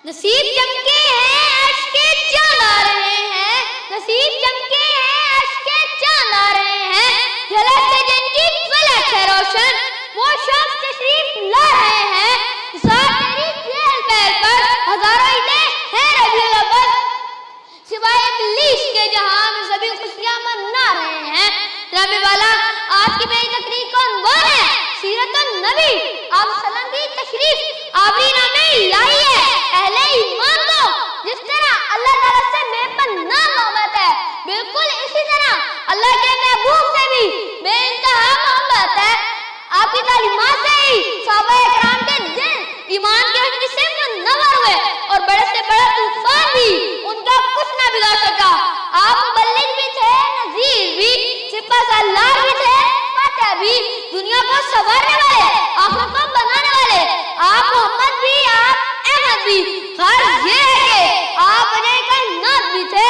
نصیب چمکے ہیں اشکے چاند آ رہے ہیں، نصیب چمکے ہیں اشکے چاند آ رہے ہیں، جھلک سے جن کی فلک ہے روشن وہ شخص تشریف لا رہے ہیں، ساتھ تیری چہل پہل پر ہزاروں عیدیں ہیں ربیع الاول، سوائے ابلیس کے جہاں میں سبھی خوشیاں منا رہے ہیں۔ رب والا آج کی میری تقریر کا عنوان ہے سیرت النبی، آپ وسلم کی تشریف آوری نامے لائی ہے اہل ایمان کو، جس طرح اللہ تعالیٰ سے بے پناہ محبت ہے بالکل اسی طرح اللہ کے محبوب سے بھی بے انتہا محبت ہے۔ آپ کی تعلیمات سے ہی صحابہ اکرام کے دل ایمان کی روشنی سے منور ہوئے اور بڑے سے بڑا طوفان بھی ان کا کچھ نہ بگاڑ سکا۔ آپ مبلغ بھی تھے، نذیر بھی، سپہ سالار بھی تھے، فاتح بھی، دنیا کو سنوارنے والے، آخرت کو بنانے والے، آپ محمد بھی، آپ احمد بھی۔ غرض یہ ہے کہ آپ بنے کائنات بھی تھے،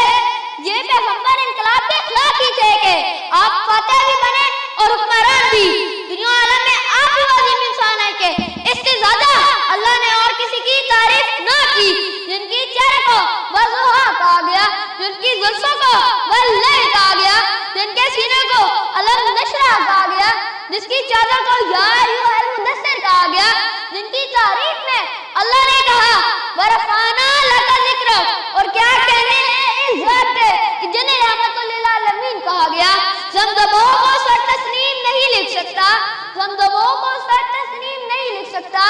یہ پیغمبر انقلاب کے اخلاق ہی تھے کہ آپ فاتح بھی بنے اور حکمران بھی۔ دنیا عالم میں آپ ہی عظیم انسان ہے کہ اس سے زیادہ اللہ نے اور کسی کی تعریف نہ کی، جن کی چہرے کو وضحا کہا گیا، جن کی زلفوں کو واللیل کہا گیا، جن کے سینے کو علم نشرہ کہا گیا، جس کی چادر کو یا ایھا المدثر کہا گیا، جن کی تعریف میں اللہ نے کہا ورفعنا لک ذکرک، اور کیا کہنے ہیں اس ذات پہ کہ جنہیں رحمت للعالمین کہا گیا۔ زمزموں کو سر تسلیم نہیں لکھ سکتا، زمزموں کو سر تسلیم نہیں لکھ سکتا،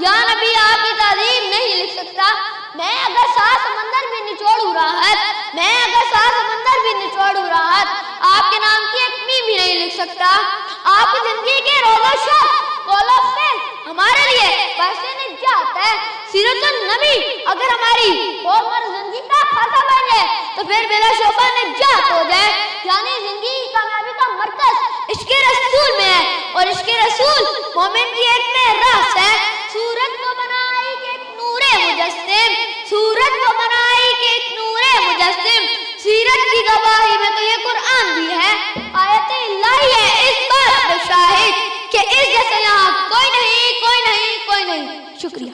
یا نبی آپ کی تعظیم نہیں لکھ سکتا۔ میں اگر سات سمندر بھی نچوڑوں راحت، میں اگر سات سمندر بھی نچوڑوں راحت، آپ کے نام کی ایک میم بھی نہیں لکھ سکتا۔ آپ کی زندگی کے روز و شب قول و فعل ہمارے لیے باعث نجات ہے۔ سیرت النبی اگر ہماری اور زندگی کا خاتمہ بن جائے تو پھر بلا شبہ نجات ہو جائے، یعنی زندگی کی کامیابی کا مرکز عشق رسول میں ہے، اور عشق رسول مومن کی ایک معراج ہے۔ سورت کو بنائی کہ ایک نور مجسم، سورت کو بنائی کہ ایک نور مجسم، سیرت کی گواہی میں تو یہ قرآن بھی ہے، آیت الہی ہے اس بات پہ شاہد کہ اس جیسے یہاں کوئی نہیں، کوئی نہیں، کوئی نہیں۔ شکریہ۔